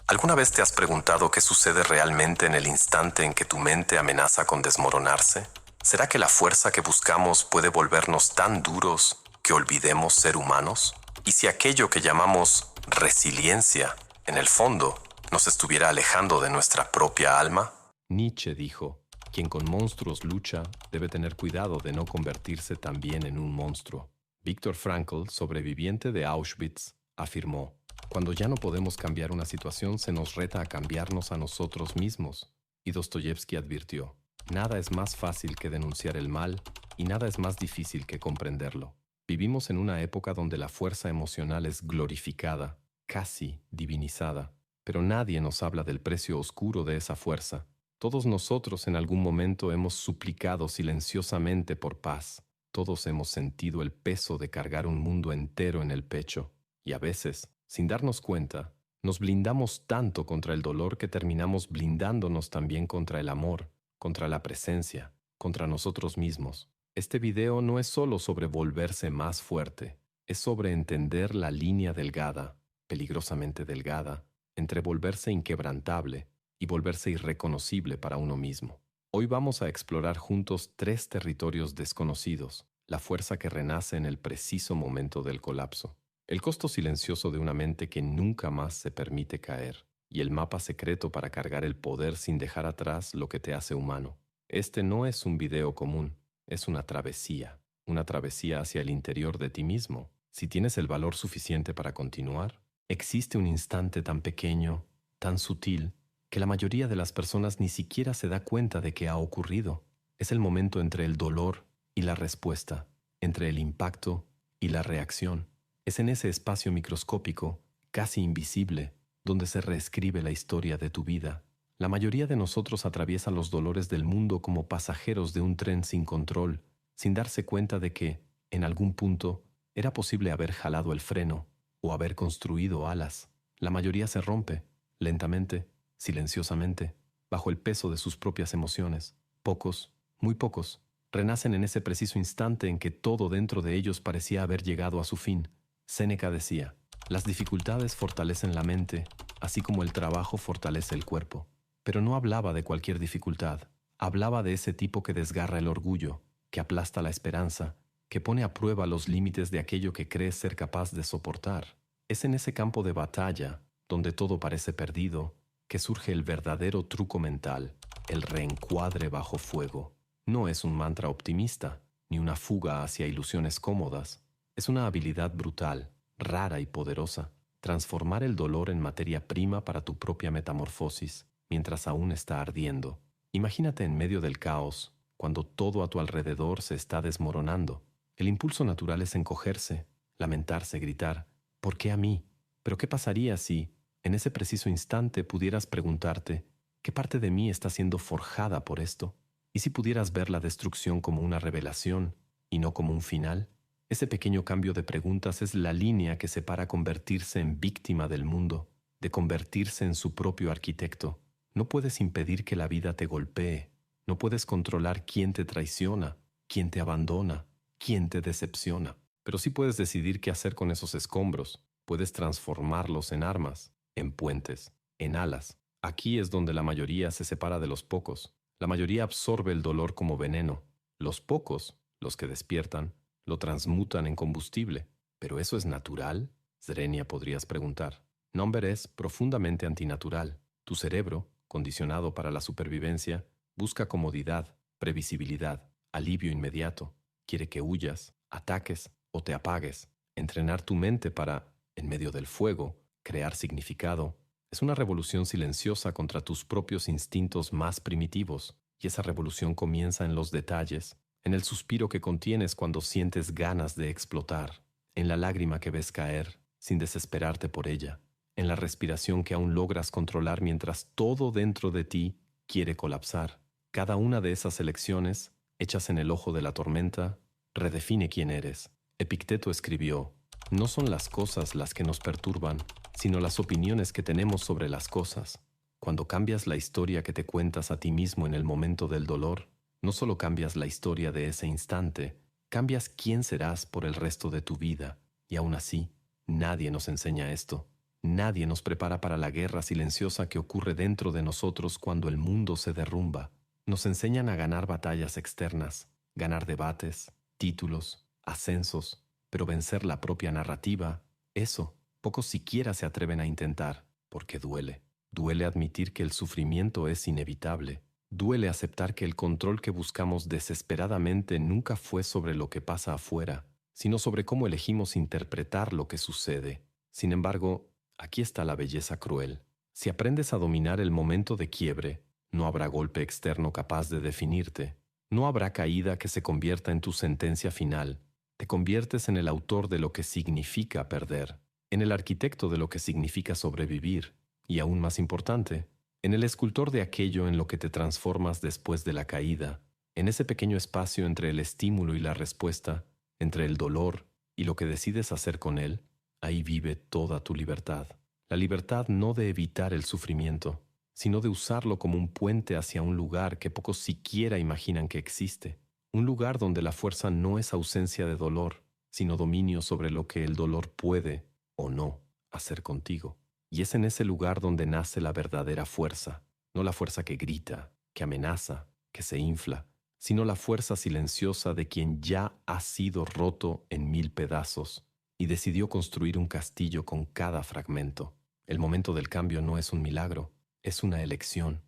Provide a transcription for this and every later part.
¿Alguna vez te has preguntado qué sucede realmente en el instante en que tu mente amenaza con desmoronarse? ¿Será que la fuerza que buscamos puede volvernos tan duros que olvidemos ser humanos? ¿Y si aquello que llamamos resiliencia, en el fondo, nos estuviera alejando de nuestra propia alma? Nietzsche dijo, quien con monstruos lucha debe tener cuidado de no convertirse también en un monstruo. Viktor Frankl, sobreviviente de Auschwitz, afirmó, cuando ya no podemos cambiar una situación se nos reta a cambiarnos a nosotros mismos. Y Dostoyevsky advirtió, nada es más fácil que denunciar el mal y nada es más difícil que comprenderlo. Vivimos en una época donde la fuerza emocional es glorificada, casi divinizada, pero nadie nos habla del precio oscuro de esa fuerza. Todos nosotros en algún momento hemos suplicado silenciosamente por paz. Todos hemos sentido el peso de cargar un mundo entero en el pecho. Y a veces, sin darnos cuenta, nos blindamos tanto contra el dolor que terminamos blindándonos también contra el amor, contra la presencia, contra nosotros mismos. Este video no es solo sobre volverse más fuerte, es sobre entender la línea delgada, peligrosamente delgada, entre volverse inquebrantable y volverse irreconocible para uno mismo. Hoy vamos a explorar juntos 3 territorios desconocidos, la fuerza que renace en el preciso momento del colapso, el costo silencioso de una mente que nunca más se permite caer, y el mapa secreto para cargar el poder sin dejar atrás lo que te hace humano. Este no es un video común, es una travesía hacia el interior de ti mismo. Si tienes el valor suficiente para continuar, existe un instante tan pequeño, tan sutil, que la mayoría de las personas ni siquiera se da cuenta de que ha ocurrido. Es el momento entre el dolor y la respuesta, entre el impacto y la reacción. Es en ese espacio microscópico, casi invisible, donde se reescribe la historia de tu vida. La mayoría de nosotros atraviesan los dolores del mundo como pasajeros de un tren sin control, sin darse cuenta de que, en algún punto, era posible haber jalado el freno o haber construido alas. La mayoría se rompe, lentamente, silenciosamente, bajo el peso de sus propias emociones. Pocos, muy pocos, renacen en ese preciso instante en que todo dentro de ellos parecía haber llegado a su fin. Séneca decía, las dificultades fortalecen la mente, así como el trabajo fortalece el cuerpo. Pero no hablaba de cualquier dificultad, hablaba de ese tipo que desgarra el orgullo, que aplasta la esperanza, que pone a prueba los límites de aquello que crees ser capaz de soportar. Es en ese campo de batalla, donde todo parece perdido, que surge el verdadero truco mental, el reencuadre bajo fuego. No es un mantra optimista, ni una fuga hacia ilusiones cómodas. Es una habilidad brutal, rara y poderosa, transformar el dolor en materia prima para tu propia metamorfosis, mientras aún está ardiendo. Imagínate en medio del caos, cuando todo a tu alrededor se está desmoronando. El impulso natural es encogerse, lamentarse, gritar, ¿por qué a mí? ¿Pero qué pasaría si, en ese preciso instante, pudieras preguntarte, ¿qué parte de mí está siendo forjada por esto? ¿Y si pudieras ver la destrucción como una revelación y no como un final? Ese pequeño cambio de preguntas es la línea que separa convertirse en víctima del mundo, de convertirse en su propio arquitecto. No puedes impedir que la vida te golpee, no puedes controlar quién te traiciona, quién te abandona, quién te decepciona, pero sí puedes decidir qué hacer con esos escombros. Puedes transformarlos en armas, en puentes, en alas. Aquí es donde la mayoría se separa de los pocos. La mayoría absorbe el dolor como veneno. Los pocos, los que despiertan, lo transmutan en combustible. ¿Pero eso es natural? Zrenia, podrías preguntar. Nomber es profundamente antinatural. Tu cerebro, condicionado para la supervivencia, busca comodidad, previsibilidad, alivio inmediato. Quiere que huyas, ataques o te apagues. Entrenar tu mente para, en medio del fuego, crear significado, es una revolución silenciosa contra tus propios instintos más primitivos, y esa revolución comienza en los detalles, en el suspiro que contienes cuando sientes ganas de explotar, en la lágrima que ves caer, sin desesperarte por ella, en la respiración que aún logras controlar mientras todo dentro de ti quiere colapsar. Cada una de esas elecciones, hechas en el ojo de la tormenta, redefine quién eres. Epicteto escribió, no son las cosas las que nos perturban, sino las opiniones que tenemos sobre las cosas. Cuando cambias la historia que te cuentas a ti mismo en el momento del dolor, no solo cambias la historia de ese instante, cambias quién serás por el resto de tu vida. Y aún así, nadie nos enseña esto. Nadie nos prepara para la guerra silenciosa que ocurre dentro de nosotros cuando el mundo se derrumba. Nos enseñan a ganar batallas externas, ganar debates, títulos, ascensos, pero vencer la propia narrativa, eso, pocos siquiera se atreven a intentar, porque duele. Duele admitir que el sufrimiento es inevitable. Duele aceptar que el control que buscamos desesperadamente nunca fue sobre lo que pasa afuera, sino sobre cómo elegimos interpretar lo que sucede. Sin embargo, aquí está la belleza cruel. Si aprendes a dominar el momento de quiebre, no habrá golpe externo capaz de definirte. No habrá caída que se convierta en tu sentencia final. Te conviertes en el autor de lo que significa perder, en el arquitecto de lo que significa sobrevivir, y aún más importante, en el escultor de aquello en lo que te transformas después de la caída, en ese pequeño espacio entre el estímulo y la respuesta, entre el dolor y lo que decides hacer con él. Ahí vive toda tu libertad. La libertad no de evitar el sufrimiento, sino de usarlo como un puente hacia un lugar que pocos siquiera imaginan que existe. Un lugar donde la fuerza no es ausencia de dolor, sino dominio sobre lo que el dolor puede, o no, hacer contigo. Y es en ese lugar donde nace la verdadera fuerza, no la fuerza que grita, que amenaza, que se infla, sino la fuerza silenciosa de quien ya ha sido roto en 1000 pedazos y decidió construir un castillo con cada fragmento. El momento del cambio no es un milagro, es una elección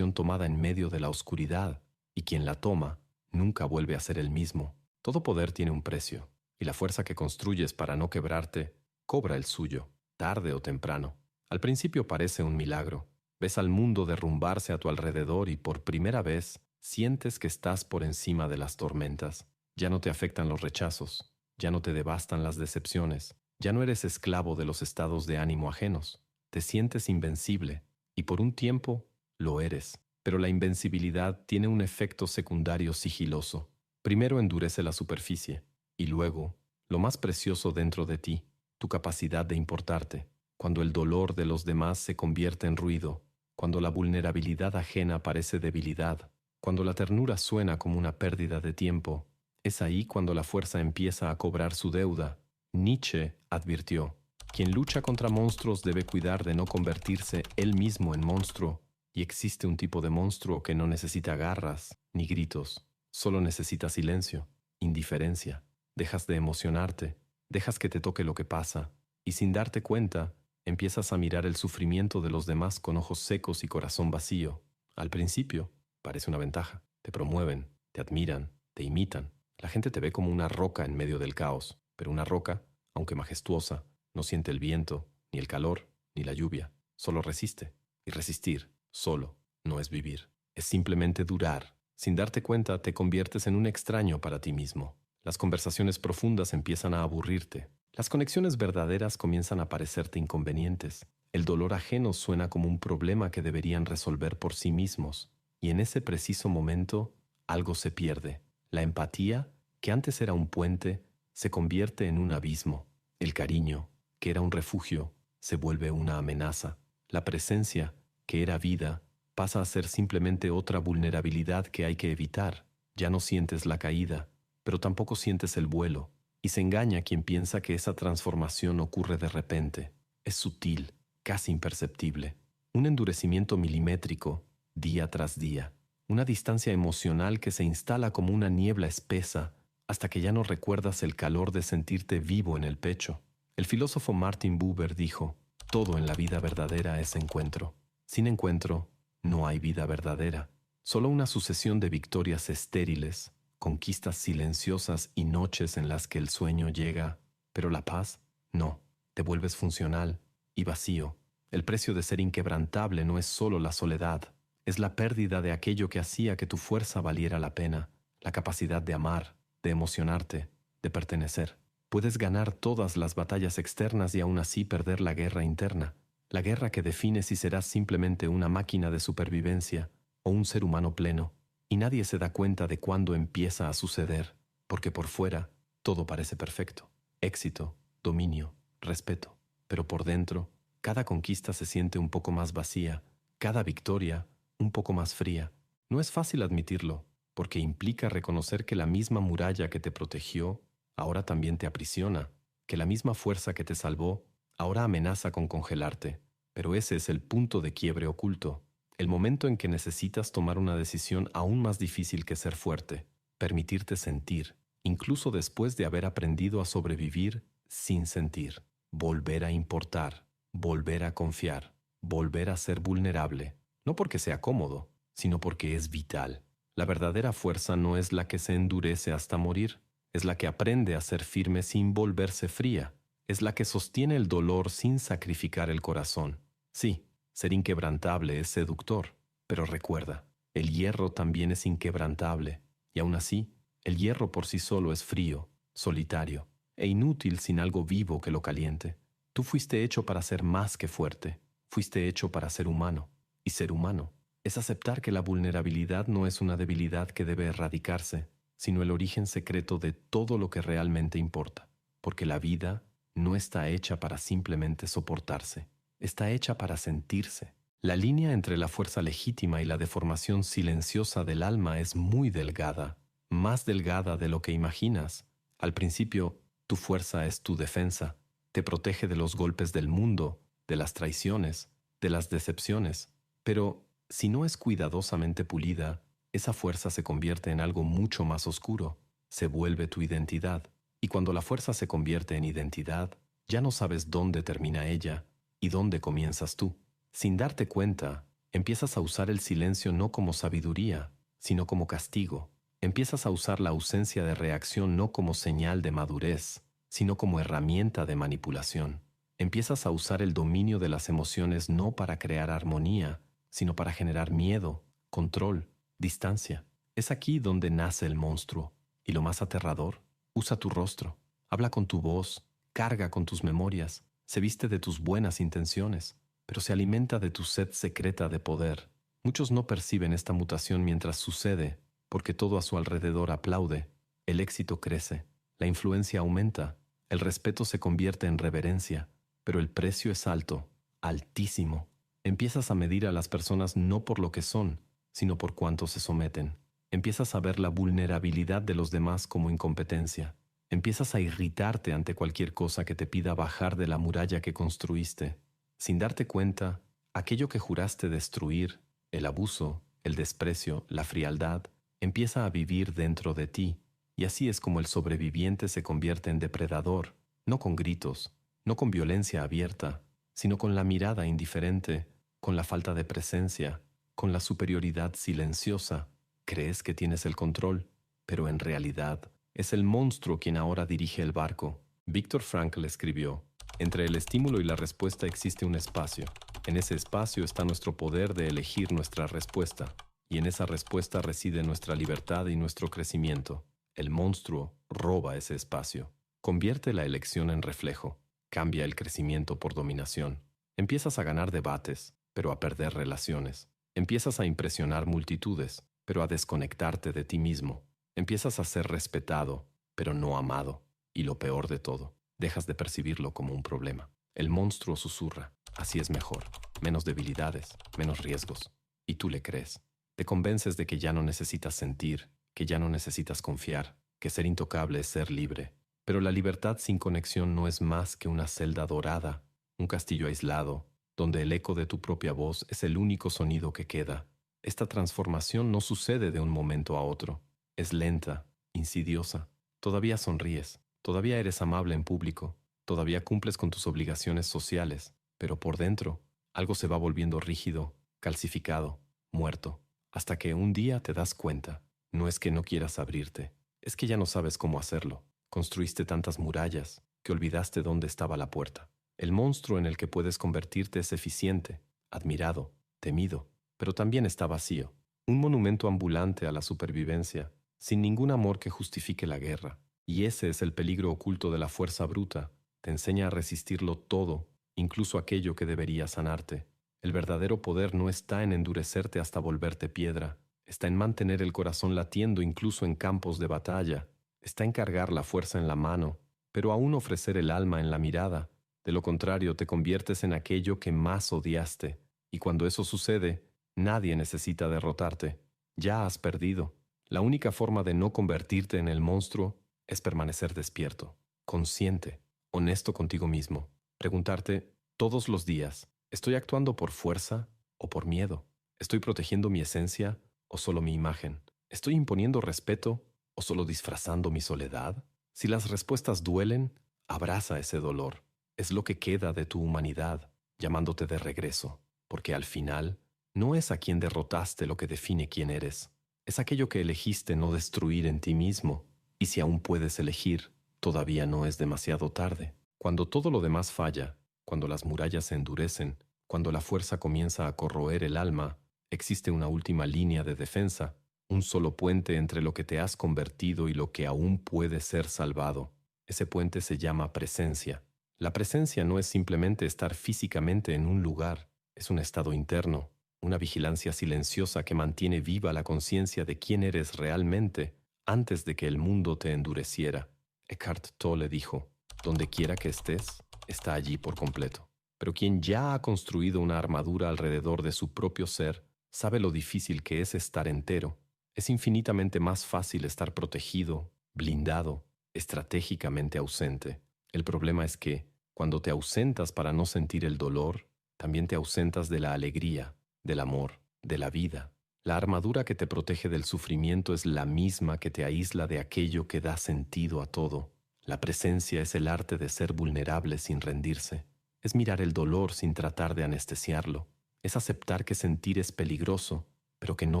tomada en medio de la oscuridad, y quien la toma nunca vuelve a ser el mismo. Todo poder tiene un precio, y la fuerza que construyes para no quebrarte cobra el suyo, tarde o temprano. Al principio parece un milagro. Ves al mundo derrumbarse a tu alrededor y por primera vez sientes que estás por encima de las tormentas. Ya no te afectan los rechazos, ya no te devastan las decepciones, ya no eres esclavo de los estados de ánimo ajenos. Te sientes invencible, y por un tiempo lo eres. Pero la invencibilidad tiene un efecto secundario sigiloso. Primero endurece la superficie, y luego, lo más precioso dentro de ti, tu capacidad de importarte. Cuando el dolor de los demás se convierte en ruido, cuando la vulnerabilidad ajena parece debilidad, cuando la ternura suena como una pérdida de tiempo, es ahí cuando la fuerza empieza a cobrar su deuda. Nietzsche advirtió: quien lucha contra monstruos debe cuidar de no convertirse él mismo en monstruo. Y existe un tipo de monstruo que no necesita garras ni gritos, solo necesita silencio, indiferencia. Dejas de emocionarte, dejas que te toque lo que pasa, y sin darte cuenta, empiezas a mirar el sufrimiento de los demás con ojos secos y corazón vacío. Al principio, parece una ventaja. Te promueven, te admiran, te imitan. La gente te ve como una roca en medio del caos, pero una roca, aunque majestuosa, no siente el viento, ni el calor, ni la lluvia. Solo resiste. Y resistir, solo, no es vivir. Es simplemente durar. Sin darte cuenta, te conviertes en un extraño para ti mismo. Las conversaciones profundas empiezan a aburrirte. Las conexiones verdaderas comienzan a parecerte inconvenientes. El dolor ajeno suena como un problema que deberían resolver por sí mismos. Y en ese preciso momento, algo se pierde. La empatía, que antes era un puente, se convierte en un abismo. El cariño, que era un refugio, se vuelve una amenaza. La presencia, que era vida, pasa a ser simplemente otra vulnerabilidad que hay que evitar. Ya no sientes la caída, pero tampoco sientes el vuelo, y se engaña quien piensa que esa transformación ocurre de repente. Es sutil, casi imperceptible. Un endurecimiento milimétrico, día tras día. Una distancia emocional que se instala como una niebla espesa hasta que ya no recuerdas el calor de sentirte vivo en el pecho. El filósofo Martin Buber dijo: todo en la vida verdadera es encuentro. Sin encuentro, no hay vida verdadera. Solo una sucesión de victorias estériles, conquistas silenciosas y noches en las que el sueño llega. Pero la paz, no. Te vuelves funcional y vacío. El precio de ser inquebrantable no es solo la soledad. Es la pérdida de aquello que hacía que tu fuerza valiera la pena. La capacidad de amar, de emocionarte, de pertenecer. Puedes ganar todas las batallas externas y aún así perder la guerra interna. La guerra que define si serás simplemente una máquina de supervivencia o un ser humano pleno. Y nadie se da cuenta de cuándo empieza a suceder, porque por fuera todo parece perfecto. Éxito, dominio, respeto. Pero por dentro, cada conquista se siente un poco más vacía, cada victoria un poco más fría. No es fácil admitirlo, porque implica reconocer que la misma muralla que te protegió ahora también te aprisiona, que la misma fuerza que te salvó Ahora amenaza con congelarte, pero ese es el punto de quiebre oculto, el momento en que necesitas tomar una decisión aún más difícil que ser fuerte, permitirte sentir, incluso después de haber aprendido a sobrevivir sin sentir, volver a importar, volver a confiar, volver a ser vulnerable, no porque sea cómodo, sino porque es vital. La verdadera fuerza no es la que se endurece hasta morir, es la que aprende a ser firme sin volverse fría, es la que sostiene el dolor sin sacrificar el corazón. Sí, ser inquebrantable es seductor, pero recuerda, el hierro también es inquebrantable, y aún así, el hierro por sí solo es frío, solitario, e inútil sin algo vivo que lo caliente. Tú fuiste hecho para ser más que fuerte, fuiste hecho para ser humano, y ser humano es aceptar que la vulnerabilidad no es una debilidad que debe erradicarse, sino el origen secreto de todo lo que realmente importa, porque la vida no está hecha para simplemente soportarse, está hecha para sentirse. La línea entre la fuerza legítima y la deformación silenciosa del alma es muy delgada, más delgada de lo que imaginas. Al principio, tu fuerza es tu defensa, te protege de los golpes del mundo, de las traiciones, de las decepciones, pero si no es cuidadosamente pulida, esa fuerza se convierte en algo mucho más oscuro, se vuelve tu identidad. Y cuando la fuerza se convierte en identidad, ya no sabes dónde termina ella y dónde comienzas tú. Sin darte cuenta, empiezas a usar el silencio no como sabiduría, sino como castigo. Empiezas a usar la ausencia de reacción no como señal de madurez, sino como herramienta de manipulación. Empiezas a usar el dominio de las emociones no para crear armonía, sino para generar miedo, control, distancia. Es aquí donde nace el monstruo. Y lo más aterrador, usa tu rostro, habla con tu voz, carga con tus memorias, se viste de tus buenas intenciones, pero se alimenta de tu sed secreta de poder. Muchos no perciben esta mutación mientras sucede, porque todo a su alrededor aplaude, el éxito crece, la influencia aumenta, el respeto se convierte en reverencia, pero el precio es alto, altísimo. Empiezas a medir a las personas no por lo que son, sino por cuánto se someten. Empiezas a ver la vulnerabilidad de los demás como incompetencia. Empiezas a irritarte ante cualquier cosa que te pida bajar de la muralla que construiste. Sin darte cuenta, aquello que juraste destruir, el abuso, el desprecio, la frialdad, empieza a vivir dentro de ti, y así es como el sobreviviente se convierte en depredador, no con gritos, no con violencia abierta, sino con la mirada indiferente, con la falta de presencia, con la superioridad silenciosa. Crees que tienes el control, pero en realidad es el monstruo quien ahora dirige el barco. Viktor Frankl escribió: entre el estímulo y la respuesta existe un espacio. En ese espacio está nuestro poder de elegir nuestra respuesta, y en esa respuesta reside nuestra libertad y nuestro crecimiento. El monstruo roba ese espacio, convierte la elección en reflejo, cambia el crecimiento por dominación. Empiezas a ganar debates, pero a perder relaciones. Empiezas a impresionar multitudes, pero a desconectarte de ti mismo. Empiezas a ser respetado, pero no amado. Y lo peor de todo, dejas de percibirlo como un problema. El monstruo susurra: así es mejor, menos debilidades, menos riesgos. Y tú le crees. Te convences de que ya no necesitas sentir, que ya no necesitas confiar, que ser intocable es ser libre. Pero la libertad sin conexión no es más que una celda dorada, un castillo aislado, donde el eco de tu propia voz es el único sonido que queda. Esta transformación no sucede de un momento a otro. Es lenta, insidiosa. Todavía sonríes, todavía eres amable en público, todavía cumples con tus obligaciones sociales, pero por dentro algo se va volviendo rígido, calcificado, muerto, hasta que un día te das cuenta. No es que no quieras abrirte, es que ya no sabes cómo hacerlo. Construiste tantas murallas que olvidaste dónde estaba la puerta. El monstruo en el que puedes convertirte es eficiente, admirado, temido, pero también está vacío. Un monumento ambulante a la supervivencia, sin ningún amor que justifique la guerra. Y ese es el peligro oculto de la fuerza bruta. Te enseña a resistirlo todo, incluso aquello que debería sanarte. El verdadero poder no está en endurecerte hasta volverte piedra. Está en mantener el corazón latiendo incluso en campos de batalla. Está en cargar la fuerza en la mano, pero aún ofrecer el alma en la mirada. De lo contrario, te conviertes en aquello que más odiaste. Y cuando eso sucede, nadie necesita derrotarte. Ya has perdido. La única forma de no convertirte en el monstruo es permanecer despierto, consciente, honesto contigo mismo. Preguntarte todos los días, ¿estoy actuando por fuerza o por miedo? ¿Estoy protegiendo mi esencia o solo mi imagen? ¿Estoy imponiendo respeto o solo disfrazando mi soledad? Si las respuestas duelen, abraza ese dolor. Es lo que queda de tu humanidad, llamándote de regreso, porque al final no es a quien derrotaste lo que define quién eres. Es aquello que elegiste no destruir en ti mismo. Y si aún puedes elegir, todavía no es demasiado tarde. Cuando todo lo demás falla, cuando las murallas se endurecen, cuando la fuerza comienza a corroer el alma, existe una última línea de defensa, un solo puente entre lo que te has convertido y lo que aún puede ser salvado. Ese puente se llama presencia. La presencia no es simplemente estar físicamente en un lugar, es un estado interno, una vigilancia silenciosa que mantiene viva la conciencia de quién eres realmente antes de que el mundo te endureciera. Eckhart Tolle dijo, donde quiera que estés, está allí por completo. Pero quien ya ha construido una armadura alrededor de su propio ser, sabe lo difícil que es estar entero. Es infinitamente más fácil estar protegido, blindado, estratégicamente ausente. El problema es que, cuando te ausentas para no sentir el dolor, también te ausentas de la alegría, del amor, de la vida. La armadura que te protege del sufrimiento es la misma que te aísla de aquello que da sentido a todo. La presencia es el arte de ser vulnerable sin rendirse. Es mirar el dolor sin tratar de anestesiarlo. Es aceptar que sentir es peligroso, pero que no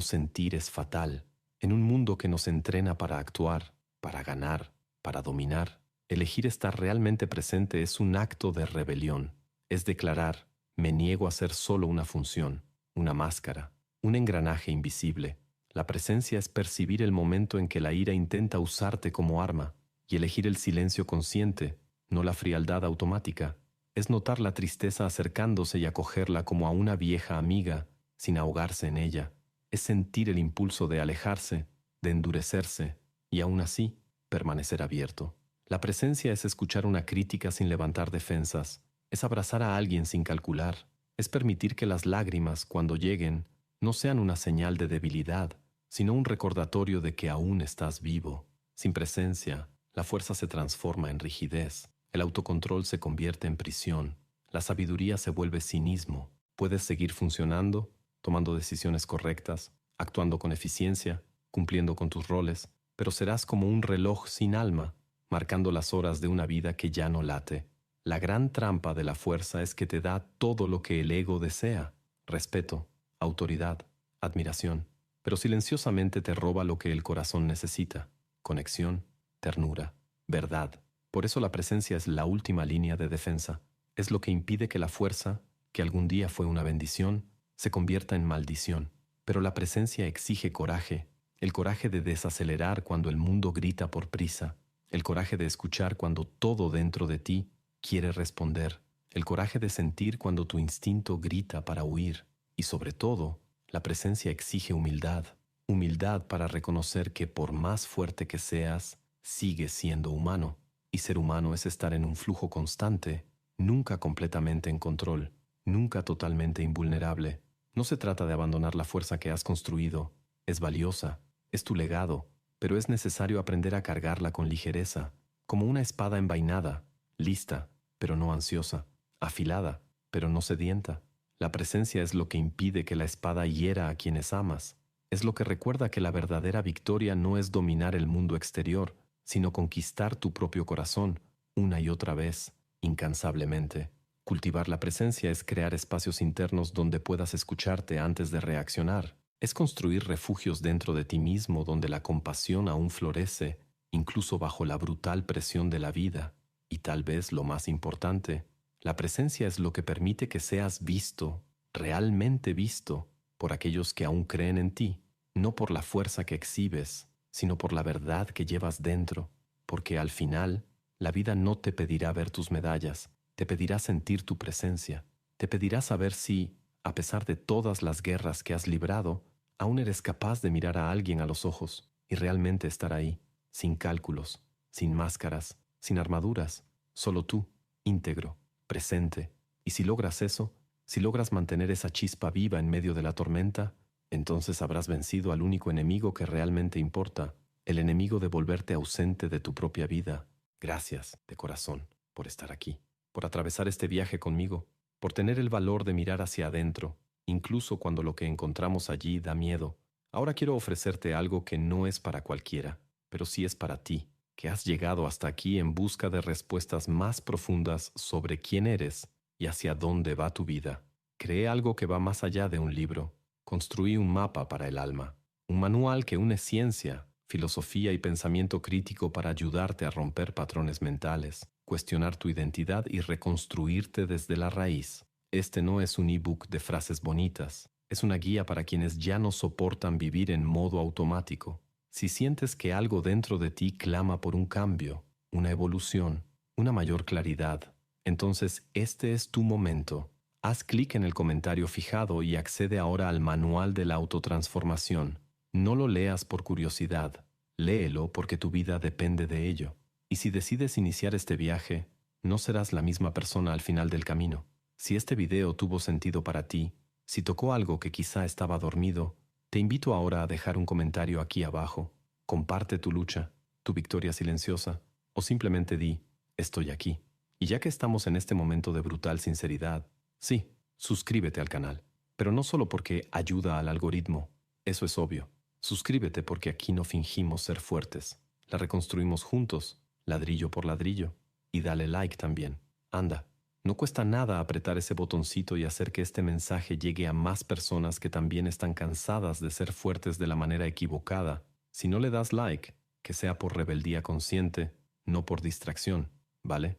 sentir es fatal. En un mundo que nos entrena para actuar, para ganar, para dominar, elegir estar realmente presente es un acto de rebelión. Es declarar, me niego a ser solo una función, una máscara, un engranaje invisible. La presencia es percibir el momento en que la ira intenta usarte como arma y elegir el silencio consciente, no la frialdad automática. Es notar la tristeza acercándose y acogerla como a una vieja amiga, sin ahogarse en ella. Es sentir el impulso de alejarse, de endurecerse, y aún así, permanecer abierto. La presencia es escuchar una crítica sin levantar defensas. Es abrazar a alguien sin calcular. Es permitir que las lágrimas, cuando lleguen, no sean una señal de debilidad, sino un recordatorio de que aún estás vivo. Sin presencia, la fuerza se transforma en rigidez. El autocontrol se convierte en prisión. La sabiduría se vuelve cinismo. Puedes seguir funcionando, tomando decisiones correctas, actuando con eficiencia, cumpliendo con tus roles, pero serás como un reloj sin alma, marcando las horas de una vida que ya no late. La gran trampa de la fuerza es que te da todo lo que el ego desea: respeto, autoridad, admiración, pero silenciosamente te roba lo que el corazón necesita: conexión, ternura, verdad. Por eso la presencia es la última línea de defensa. Es lo que impide que la fuerza, que algún día fue una bendición, se convierta en maldición. Pero la presencia exige coraje, el coraje de desacelerar cuando el mundo grita por prisa, el coraje de escuchar cuando todo dentro de ti quiere responder, el coraje de sentir cuando tu instinto grita para huir. Y sobre todo, la presencia exige humildad, humildad para reconocer que por más fuerte que seas, sigues siendo humano. Y ser humano es estar en un flujo constante, nunca completamente en control, nunca totalmente invulnerable. No se trata de abandonar la fuerza que has construido. Es valiosa, es tu legado, pero es necesario aprender a cargarla con ligereza, como una espada envainada, lista, pero no ansiosa, afilada, pero no sedienta. La presencia es lo que impide que la espada hiera a quienes amas. Es lo que recuerda que la verdadera victoria no es dominar el mundo exterior, sino conquistar tu propio corazón, una y otra vez, incansablemente. Cultivar la presencia es crear espacios internos donde puedas escucharte antes de reaccionar. Es construir refugios dentro de ti mismo donde la compasión aún florece, incluso bajo la brutal presión de la vida. Y tal vez lo más importante, la presencia es lo que permite que seas visto, realmente visto, por aquellos que aún creen en ti, no por la fuerza que exhibes, sino por la verdad que llevas dentro, porque al final, la vida no te pedirá ver tus medallas, te pedirá sentir tu presencia, te pedirá saber si, a pesar de todas las guerras que has librado, aún eres capaz de mirar a alguien a los ojos y realmente estar ahí, sin cálculos, sin máscaras, sin armaduras, solo tú, íntegro, presente. Y si logras eso, si logras mantener esa chispa viva en medio de la tormenta, entonces habrás vencido al único enemigo que realmente importa, el enemigo de volverte ausente de tu propia vida. Gracias, de corazón, por estar aquí. por atravesar este viaje conmigo, por tener el valor de mirar hacia adentro, incluso cuando lo que encontramos allí da miedo. Ahora quiero ofrecerte algo que no es para cualquiera, pero sí es para ti, que has llegado hasta aquí en busca de respuestas más profundas sobre quién eres y hacia dónde va tu vida. Creé algo que va más allá de un libro. Construí un mapa para el alma, un manual que une ciencia, filosofía y pensamiento crítico para ayudarte a romper patrones mentales, cuestionar tu identidad y reconstruirte desde la raíz. Este no es un ebook de frases bonitas, es una guía para quienes ya no soportan vivir en modo automático. Si sientes que algo dentro de ti clama por un cambio, una evolución, una mayor claridad, entonces este es tu momento. Haz clic en el comentario fijado y accede ahora al manual de la autotransformación. No lo leas por curiosidad, léelo porque tu vida depende de ello. Y si decides iniciar este viaje, no serás la misma persona al final del camino. Si este video tuvo sentido para ti, si tocó algo que quizá estaba dormido, te invito ahora a dejar un comentario aquí abajo. Comparte tu lucha, tu victoria silenciosa, o simplemente di, estoy aquí. Y ya que estamos en este momento de brutal sinceridad, sí, suscríbete al canal. Pero no solo porque ayuda al algoritmo, eso es obvio. Suscríbete porque aquí no fingimos ser fuertes. La reconstruimos juntos, ladrillo por ladrillo. Y dale like también. Anda, no cuesta nada apretar ese botoncito y hacer que este mensaje llegue a más personas que también están cansadas de ser fuertes de la manera equivocada. Si no le das like, que sea por rebeldía consciente, no por distracción, ¿vale?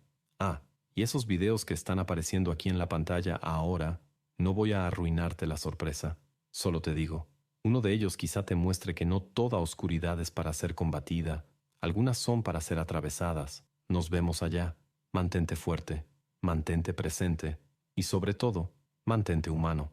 Y esos videos que están apareciendo aquí en la pantalla ahora, no voy a arruinarte la sorpresa. Solo te digo, uno de ellos quizá te muestre que no toda oscuridad es para ser combatida. Algunas son para ser atravesadas. Nos vemos allá. Mantente fuerte, mantente presente y sobre todo, mantente humano.